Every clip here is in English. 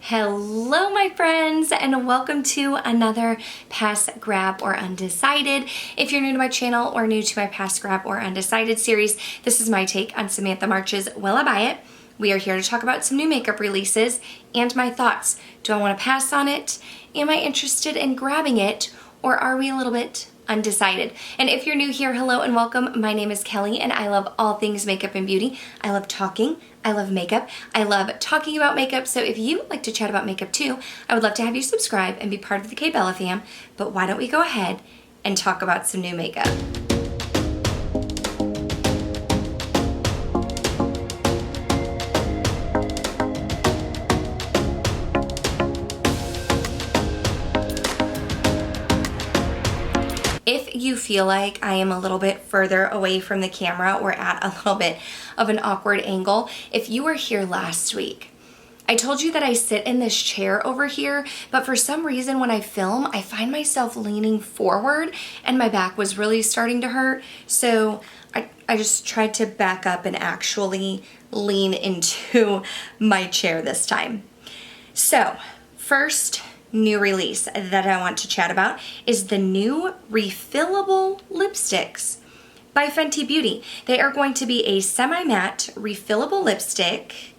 Hello my friends, and welcome to another Pass, Grab, or Undecided. If you're new to my channel or new to my Pass, Grab, or Undecided series, this is my take on Samantha March's Will I Buy It? We are here to talk about some new makeup releases and my thoughts. Do I want to pass on it? Am I interested in grabbing it? Or are we a little bit undecided? And if you're new here, hello and welcome. My name is Kelly and I love all things makeup and beauty. I love talking. I love makeup. I love talking about makeup. So if you like to chat about makeup too, I would love to have you subscribe and be part of the K Bella fam. But why don't we go ahead and talk about some new makeup? If you feel like I am a little bit further away from the camera or at a little bit of an awkward angle, if you were here last week, I told you that I sit in this chair over here, but for some reason when I film, I find myself leaning forward and my back was really starting to hurt. So I just tried to back up and actually lean into my chair this time. So first new release that I want to chat about is the new refillable lipsticks by Fenty Beauty. They are going to be a semi-matte refillable lipstick,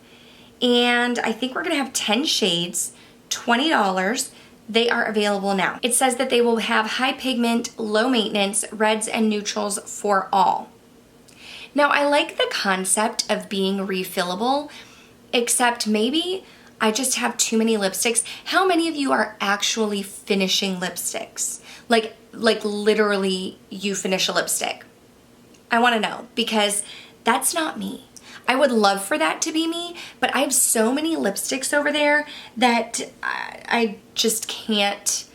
and I think we're gonna have 10 shades, $20. They are available now. It says that they will have high pigment, low maintenance, reds and neutrals for all. Now I like the concept of being refillable, except maybe I just have too many lipsticks. How many of you are actually finishing lipsticks? Like literally you finish a lipstick? I wanna know, because that's not me. I would love for that to be me, but I have so many lipsticks over there that I just can't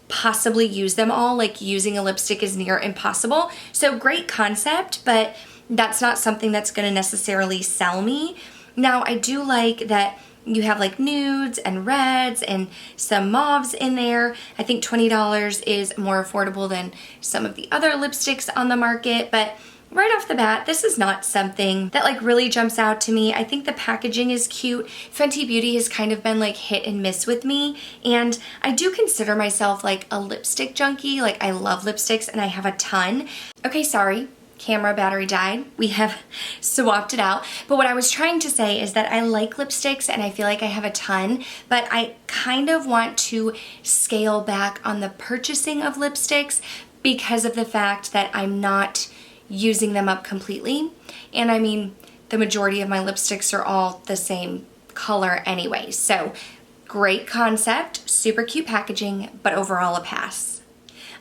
possibly use them all. Like using a lipstick is near impossible. So great concept, but that's not something that's gonna necessarily sell me. Now I do like that you have like nudes and reds and some mauves in there. I think $20 is more affordable than some of the other lipsticks on the market, but right off the bat, this is not something that like really jumps out to me. I think the packaging is cute. Fenty Beauty has kind of been like hit and miss with me, and I do consider myself like a lipstick junkie. Like I love lipsticks and I have a ton. Okay, sorry. Camera battery died. We have swapped it out. But what I was trying to say is that I like lipsticks and I feel like I have a ton, but I kind of want to scale back on the purchasing of lipsticks because of the fact that I'm not using them up completely. And I mean, the majority of my lipsticks are all the same color anyway. So great concept, super cute packaging, but overall a pass.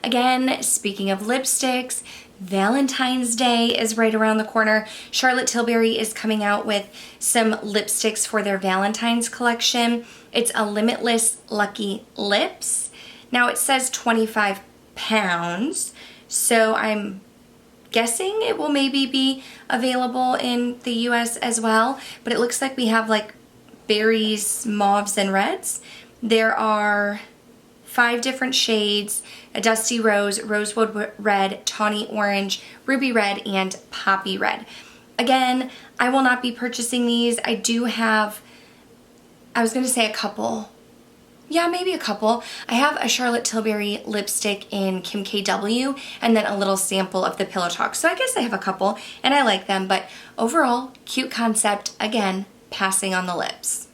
Again, speaking of lipsticks, Valentine's Day is right around the corner. Charlotte Tilbury is coming out with some lipsticks for their Valentine's collection. It's a Limitless Lucky Lips. Now it says 25 pounds, so I'm guessing it will maybe be available in the US as well, but it looks like we have like berries, mauves, and reds. There are 5 different shades: a dusty rose, rosewood red, tawny orange, ruby red, and poppy red. Again, I will not be purchasing these. I do have, I was gonna say a couple. Yeah, maybe a couple. I have a Charlotte Tilbury lipstick in Kim KW and then a little sample of the Pillow Talk. So I guess I have a couple and I like them, but overall, cute concept. Again, passing on the lips.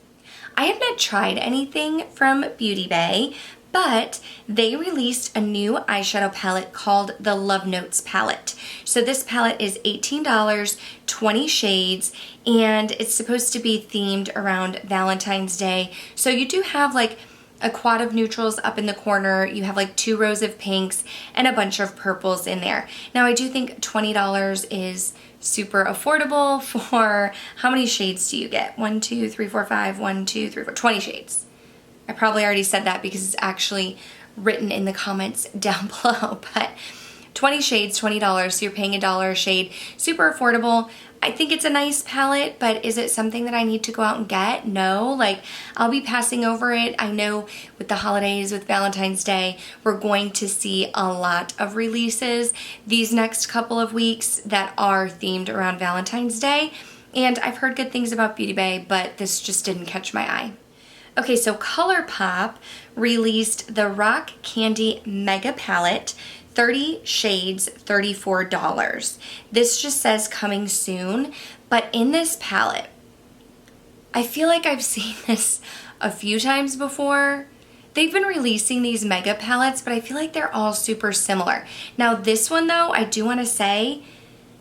I have not tried anything from Beauty Bay, but they released a new eyeshadow palette called the Love Notes palette. So this palette is $18, 20 shades, and it's supposed to be themed around Valentine's Day. So you do have like a quad of neutrals up in the corner. You have like 2 rows of pinks and a bunch of purples in there. Now I do think $20 is super affordable for, how many shades do you get? 1, 2, 3, 4, 5, 1, 2, 3, 4, 20 shades. I probably already said that because it's actually written in the comments down below, but 20 shades, $20, so you're paying $1 a shade. Super affordable. I think it's a nice palette, but is it something that I need to go out and get? No, like I'll be passing over it. I know with the holidays, with Valentine's Day, we're going to see a lot of releases these next couple of weeks that are themed around Valentine's Day. And I've heard good things about Beauty Bay, but this just didn't catch my eye. Okay, so Colourpop released the Rock Candy Mega Palette, 30 shades, $34. This just says coming soon, but in this palette, I feel like I've seen this a few times before. They've been releasing these mega palettes, but I feel like they're all super similar. Now this one though, I do want to say,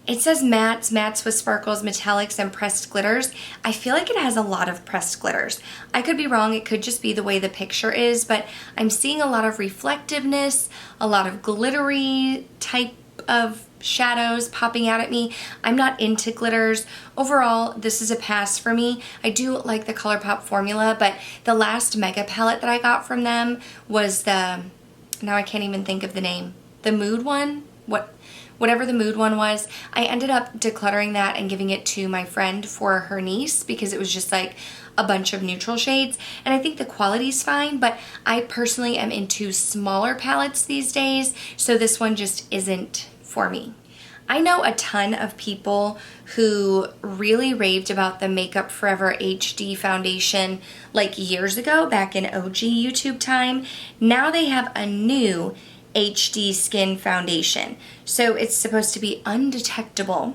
it says mattes with sparkles, metallics, and pressed glitters. I feel like it has a lot of pressed glitters. I could be wrong, it could just be the way the picture is, but I'm seeing a lot of reflectiveness, a lot of glittery type of shadows popping out at me. I'm not into glitters. Overall, this is a pass for me. I do like the Colourpop formula, but the last mega palette that I got from them was the, now I can't even think of the name, the Mood one? Whatever the Mood one was. I ended up decluttering that and giving it to my friend for her niece because it was just like a bunch of neutral shades, and I think the quality's fine, but I personally am into smaller palettes these days, so this one just isn't for me. I know a ton of people who really raved about the Makeup Forever HD foundation like years ago, back in OG YouTube time. Now they have a new HD skin foundation. So it's supposed to be undetectable,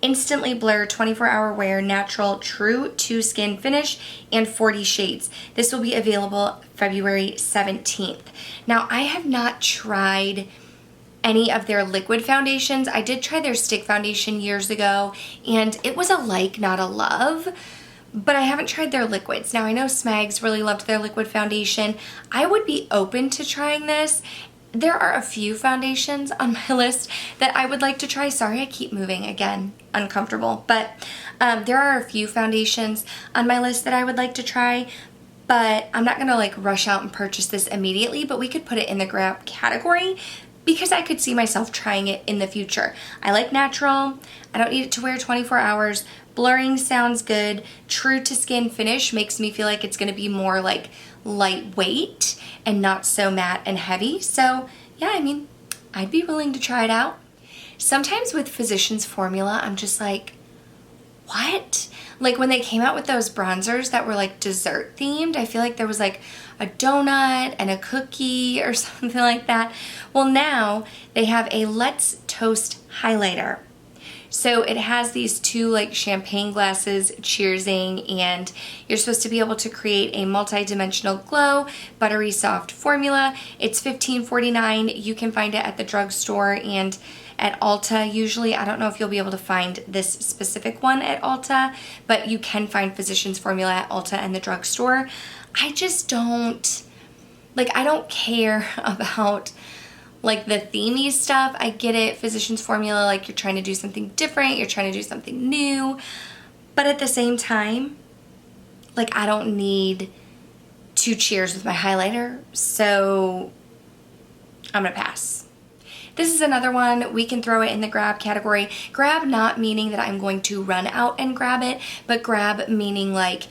instantly blur, 24-hour wear, natural, true to skin finish, and 40 shades. This will be available February 17th. Now I have not tried any of their liquid foundations. I did try their stick foundation years ago, and it was a like, not a love, but I haven't tried their liquids. Now I know Smags really loved their liquid foundation. I would be open to trying this. There are a few foundations on my list that I would like to try. Sorry, I keep moving again, uncomfortable, but there are a few foundations on my list that I would like to try, but I'm not gonna like rush out and purchase this immediately, but we could put it in the grab category because I could see myself trying it in the future. I like natural. I don't need it to wear 24 hours. Blurring sounds good. True to skin finish makes me feel like it's gonna be more like lightweight and not so matte and heavy. So yeah, I mean, I'd be willing to try it out. Sometimes with Physicians Formula, I'm just like, what? Like when they came out with those bronzers that were like dessert themed, I feel like there was like a donut and a cookie or something like that. Well, now they have a Let's Toast highlighter. So it has these two like champagne glasses cheersing, and you're supposed to be able to create a multi-dimensional glow, buttery soft formula. It's $15.49. You can find it at the drugstore and at Ulta usually. I don't know if you'll be able to find this specific one at Ulta, but you can find Physicians Formula at Ulta and the drugstore. I just don't, like, I don't care about like the themey stuff. I get it, Physicians Formula, like you're trying to do something different, you're trying to do something new, but at the same time, like I don't need to cheers with my highlighter, so I'm gonna pass. This is another one, we can throw it in the grab category. Grab not meaning that I'm going to run out and grab it, but grab meaning like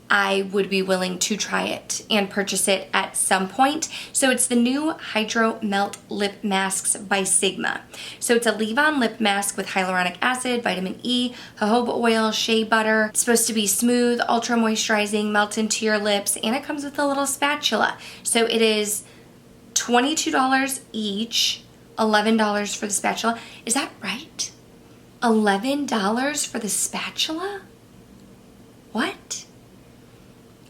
I would be willing to try it and purchase it at some point. So it's the new Hydro Melt Lip Masks by Sigma. So it's a leave-on lip mask with hyaluronic acid, vitamin E, jojoba oil, shea butter. It's supposed to be smooth, ultra moisturizing, melt into your lips, and it comes with a little spatula. So it is $22 each, $11 for the spatula. Is that right? $11 for the spatula? What?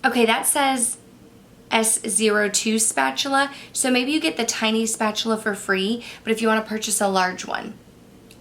Okay, that says S02 spatula, so maybe you get the tiny spatula for free, but if you want to purchase a large one,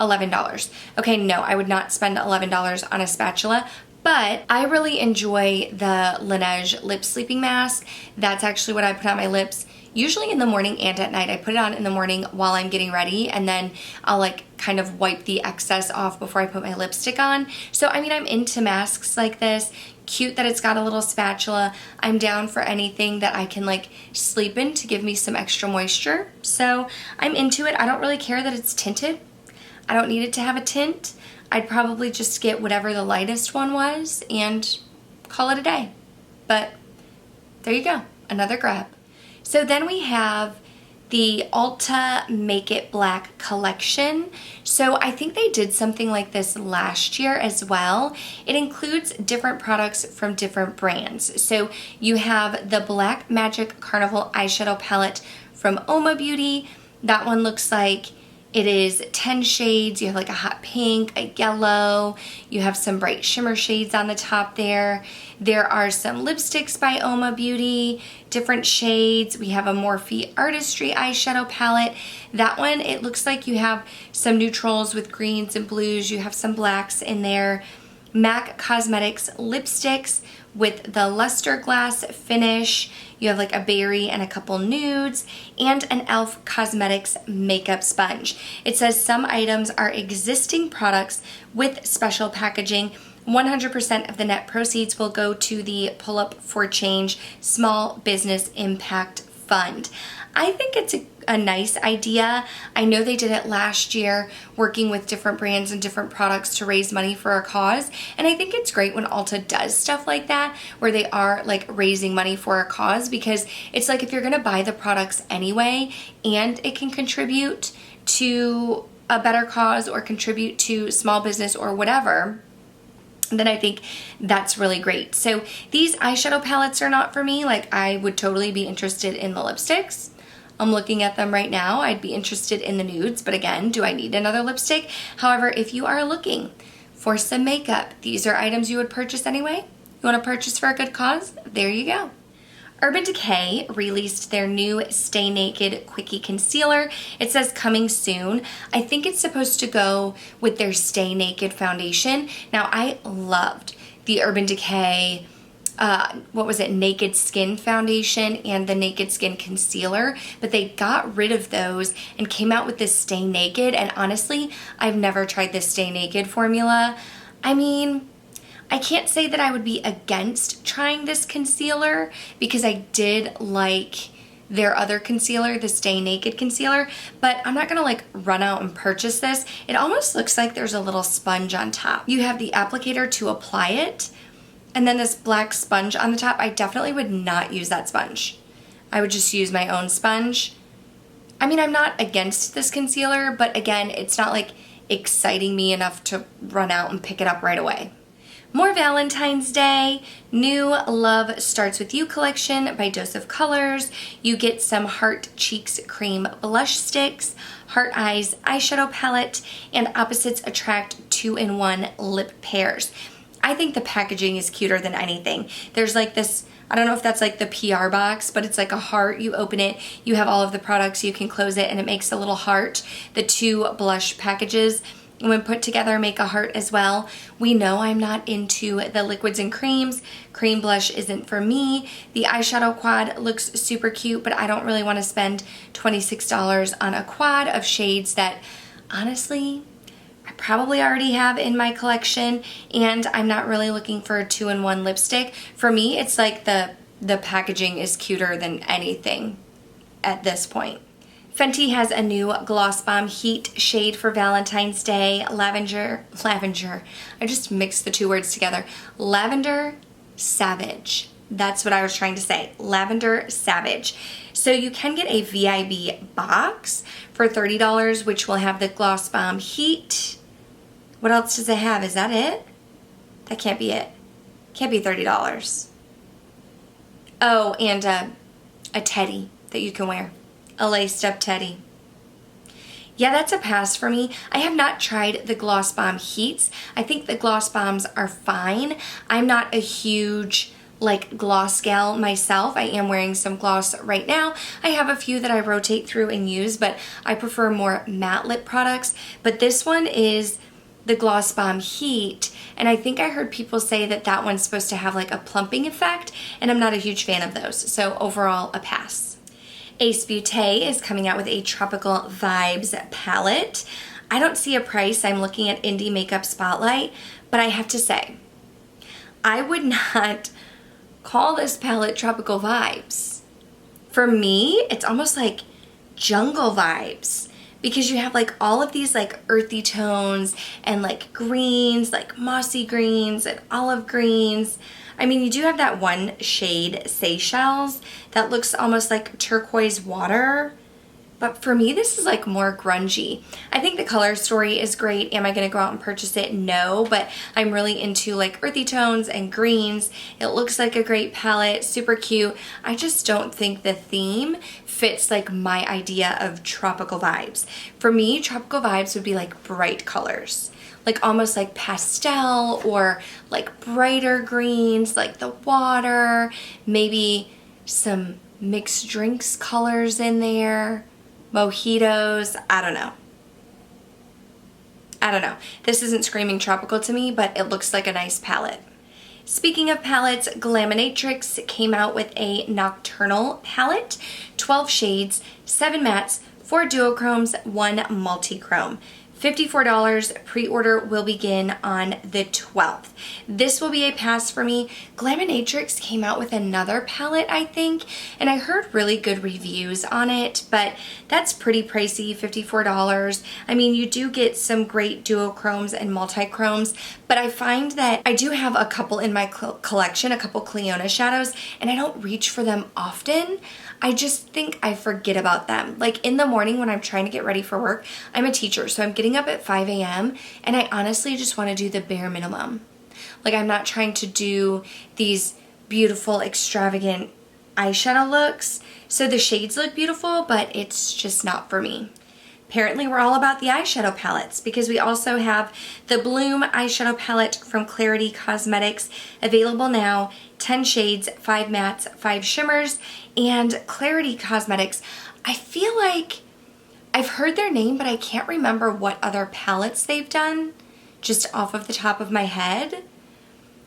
$11. Okay, no, I would not spend $11 on a spatula, but I really enjoy the Laneige lip sleeping mask. That's actually what I put on my lips, usually in the morning and at night. I put it on in the morning while I'm getting ready, and then I'll like kind of wipe the excess off before I put my lipstick on. So I mean, I'm into masks like this. Cute that it's got a little spatula. I'm down for anything that I can like sleep in to give me some extra moisture. So I'm into it. I don't really care that it's tinted. I don't need it to have a tint. I'd probably just get whatever the lightest one was and call it a day. But there you go, another grab. So then we have the Ulta Make It Black collection. So I think they did something like this last year as well. It includes different products from different brands. So you have the Black Magic Carnival eyeshadow palette from Oma Beauty. That one looks like it is 10 shades. You have like a hot pink, a yellow. You have some bright shimmer shades on the top there. There are some lipsticks by Oma Beauty, different shades. We have a Morphe Artistry eyeshadow palette. That one, it looks like you have some neutrals with greens and blues. You have some blacks in there. MAC Cosmetics lipsticks with the luster glass finish. You have like a berry and a couple nudes, and an e.l.f. Cosmetics makeup sponge. It says some items are existing products with special packaging. 100% of the net proceeds will go to the Pull Up for Change Small Business Impact Fund. I think it's a nice idea. I know they did it last year, working with different brands and different products to raise money for a cause. And I think it's great when Ulta does stuff like that, where they are like raising money for a cause, because it's like if you're gonna buy the products anyway and it can contribute to a better cause or contribute to small business or whatever, then I think that's really great. So these eyeshadow palettes are not for me. Like, I would totally be interested in the lipsticks. I'm looking at them right now. I'd be interested in the nudes, but again, do I need another lipstick? However, if you are looking for some makeup, these are items you would purchase anyway. You want to purchase for a good cause? There you go. Urban Decay released their new Stay Naked Quickie Concealer. It says coming soon. I think it's supposed to go with their Stay Naked foundation. Now, I loved the Urban Decay Naked Skin foundation and the Naked Skin concealer, but they got rid of those and came out with this Stay Naked, and honestly, I've never tried this Stay Naked formula. I mean, I can't say that I would be against trying this concealer because I did like their other concealer, the Stay Naked concealer, but I'm not gonna like run out and purchase this. It almost looks like there's a little sponge on top. You have the applicator to apply it, and then this black sponge on the top. I definitely would not use that sponge. I would just use my own sponge. I mean, I'm not against this concealer, but again, it's not like exciting me enough to run out and pick it up right away. More Valentine's Day. New Love Starts With You collection by Dose of Colors. You get some Heart Cheeks Cream Blush Sticks, Heart Eyes Eyeshadow Palette, and Opposites Attract 2-in-1 Lip Pairs. I think the packaging is cuter than anything. There's like this, I don't know if that's like the PR box, but it's like a heart. You open it, you have all of the products, you can close it, and it makes a little heart. The two blush packages, when put together, make a heart as well. We know I'm not into the liquids and creams. Cream blush isn't for me. The eyeshadow quad looks super cute, but I don't really want to spend $26 on a quad of shades that, honestly, I probably already have in my collection, and I'm not really looking for a 2-in-1 lipstick. For me, it's like the packaging is cuter than anything at this point. Fenty has a new Gloss Bomb Heat shade for Valentine's Day. Lavender. I just mixed the two words together. Lavender Savage. That's what I was trying to say. Lavender Savage. So you can get a VIB box for $30, which will have the Gloss Bomb Heat. What else does it have? Is that it? That can't be it. Can't be $30. Oh, and a teddy that you can wear. A laced up teddy. Yeah, that's a pass for me. I have not tried the Gloss Bomb Heats. I think the Gloss Bombs are fine. I'm not a huge like gloss gal myself. I am wearing some gloss right now. I have a few that I rotate through and use, but I prefer more matte lip products. But this one is the Gloss Bomb Heat, and I think I heard people say that that one's supposed to have like a plumping effect, and I'm not a huge fan of those. So overall, a pass. Ace Beauté is coming out with a Tropical Vibes palette. I don't see a price. I'm looking at Indie Makeup Spotlight, but I have to say, I would not call this palette Tropical Vibes. For me, it's almost like jungle vibes, because you have like all of these like earthy tones and like greens, like mossy greens and olive greens. I mean, you do have that one shade, Seychelles, that looks almost like turquoise water. But for me, this is like more grungy. I think the color story is great. Am I gonna go out and purchase it? No, but I'm really into like earthy tones and greens. It looks like a great palette, super cute. I just don't think the theme fits like my idea of tropical vibes. For me, tropical vibes would be like bright colors, like almost like pastel or like brighter greens, like the water, maybe some mixed drinks colors in there. Mojitos, I don't know. This isn't screaming tropical to me, but it looks like a nice palette. Speaking of palettes, Glamanatrix came out with a nocturnal palette, 12 shades, 7 mattes, 4 duochromes, 1 multi-chrome. $54. Pre-order will begin on the 12th. This will be a pass for me. Glamanatrix came out with another palette, I think, and I heard really good reviews on it, but that's pretty pricey, $54. I mean, you do get some great duochromes and multi-chromes, but I find that I do have a couple in my collection, a couple Cliona shadows, and I don't reach for them often. I just think I forget about them. Like in the morning when I'm trying to get ready for work, I'm a teacher, so I'm getting up at 5 a.m. and I honestly just want to do the bare minimum. Like I'm not trying to do these beautiful, extravagant eyeshadow looks. So the shades look beautiful, but it's just not for me. Apparently we're all about the eyeshadow palettes because we also have the Bloom eyeshadow palette from Clarity Cosmetics available now. 10 shades, 5 mattes, 5 shimmers, and Clarity Cosmetics. I feel like I've heard their name, but I can't remember what other palettes they've done just off of the top of my head.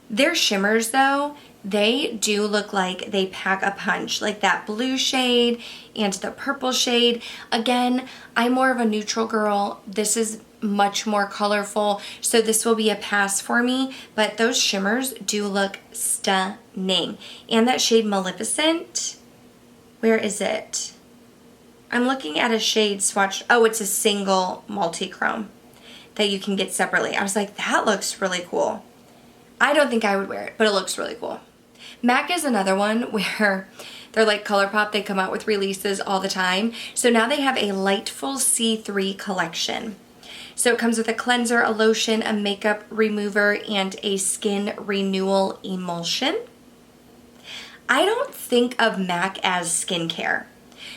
Their shimmers though, they do look like they pack a punch, like that blue shade and the purple shade. Again, I'm more of a neutral girl. This is much more colorful, so this will be a pass for me, but those shimmers do look stunning. And that shade Maleficent, where is it? I'm looking at a shade swatch. Oh, it's a single multi-chrome that you can get separately. I was like, that looks really cool. I don't think I would wear it, but it looks really cool. MAC is another one where they're like Colourpop. They come out with releases all the time. So now they have a Lightful C3 collection. So it comes with a cleanser, a lotion, a makeup remover, and a skin renewal emulsion. I don't think of MAC as skincare.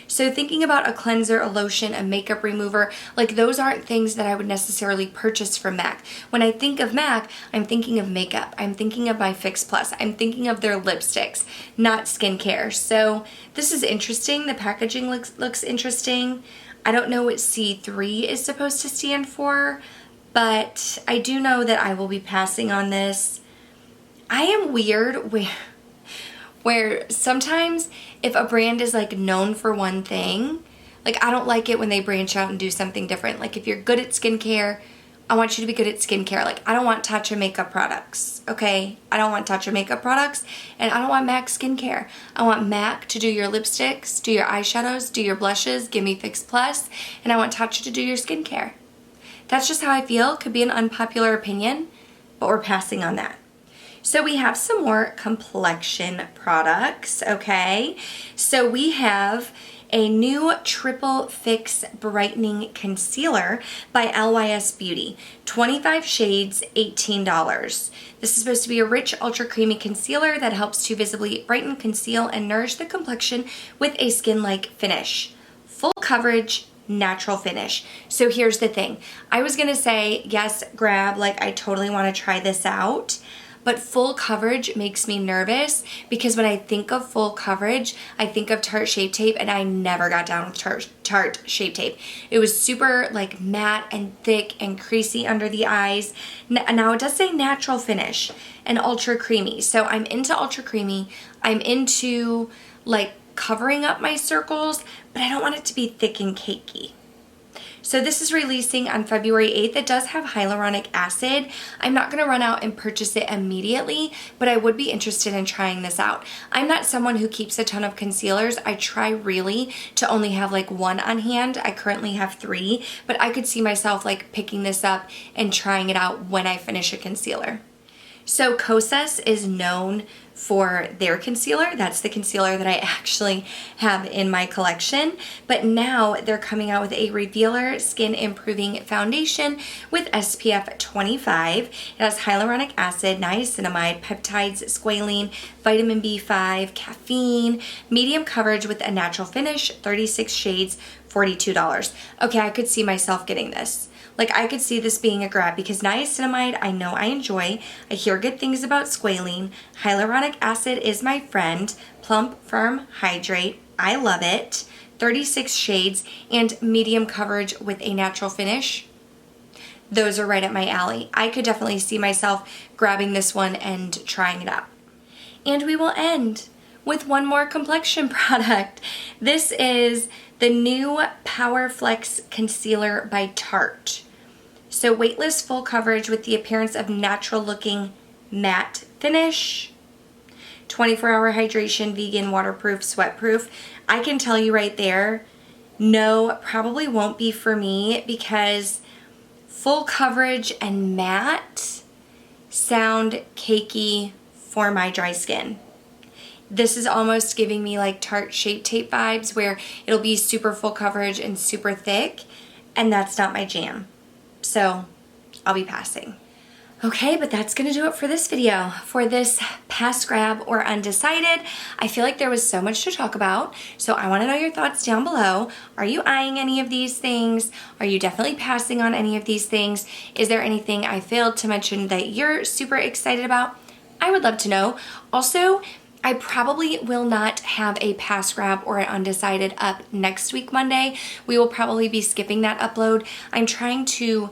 So thinking about a cleanser, a lotion, a makeup remover, like those aren't things that I would necessarily purchase from MAC. When I think of MAC, I'm thinking of makeup. I'm thinking of my Fix Plus. I'm thinking of their lipsticks, not skincare. So this is interesting. The packaging looks interesting. I don't know what C3 is supposed to stand for, but I do know that I will be passing on this. I am weird where sometimes if a brand is like known for one thing, like I don't like it when they branch out and do something different. Like if you're good at skincare, I want you to be good at skincare. Like I don't want Tarte makeup products, okay? I don't want Tarte makeup products, and I don't want MAC skincare. I want MAC to do your lipsticks, do your eyeshadows, do your blushes, give me Fix Plus, and I want Tarte to do your skincare. That's just how I feel. Could be an unpopular opinion, but we're passing on that. So we have some more Complexion products, okay? So we have a new Triple Fix Brightening Concealer by LYS Beauty. 25 shades, $18. This is supposed to be a rich, ultra creamy concealer that helps to visibly brighten, conceal, and nourish the complexion with a skin-like finish. Full coverage, natural finish. So here's the thing. I was gonna say, yes, grab, like I totally wanna try this out. But full coverage makes me nervous because when I think of full coverage, I think of Tarte Shape Tape, and I never got down with Tarte Shape Tape. It was super like matte and thick and creasy under the eyes. Now it does say natural finish and ultra creamy. So I'm into ultra creamy. I'm into like covering up my circles, but I don't want it to be thick and cakey. So this is releasing on February 8th. It does have hyaluronic acid. I'm not going to run out and purchase it immediately, but I would be interested in trying this out. I'm not someone who keeps a ton of concealers. I try really to only have like one on hand. I currently have 3, but I could see myself like picking this up and trying it out when I finish a concealer. So Kosas is known for their concealer. That's the concealer that I actually have in my collection. But now they're coming out with a Revealer Skin Improving Foundation with SPF 25. It has hyaluronic acid, niacinamide, peptides, squalene, vitamin B5, caffeine, medium coverage with a natural finish, 36 shades, $42. Okay, I could see myself getting this. Like, I could see this being a grab because niacinamide, I know I enjoy. I hear good things about squalene. Hyaluronic acid is my friend. Plump, firm, hydrate. I love it. 36 shades and medium coverage with a natural finish. Those are right up my alley. I could definitely see myself grabbing this one and trying it out. And we will end with one more complexion product. This is the new Power Flex Concealer by Tarte. So weightless full coverage with the appearance of natural looking matte finish. 24-hour hydration, vegan, waterproof, sweatproof. I can tell you right there, no, probably won't be for me because full coverage and matte sound cakey for my dry skin. This is almost giving me like Tarte Shape Tape vibes where it'll be super full coverage and super thick, and that's not my jam. So I'll be passing. Okay, but that's gonna do it for this video. For this pass, grab, or undecided, I feel like there was so much to talk about, so I wanna know your thoughts down below. Are you eyeing any of these things? Are you definitely passing on any of these things? Is there anything I failed to mention that you're super excited about? I would love to know. Also, I probably will not have a pass, grab, or an undecided up next week, Monday. We will probably be skipping that upload. I'm trying to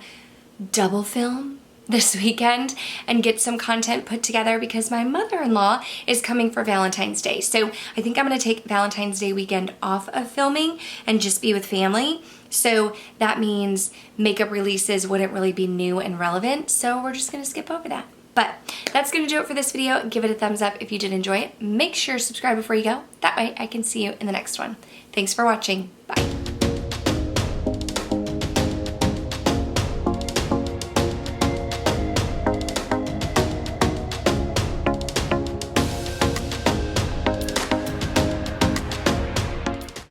double film this weekend and get some content put together because my mother-in-law is coming for Valentine's Day. So I think I'm gonna take Valentine's Day weekend off of filming and just be with family. So that means makeup releases wouldn't really be new and relevant. So we're just gonna skip over that. But that's gonna do it for this video. Give it a thumbs up if you did enjoy it. Make sure to subscribe before you go. That way I can see you in the next one. Thanks for watching. Bye.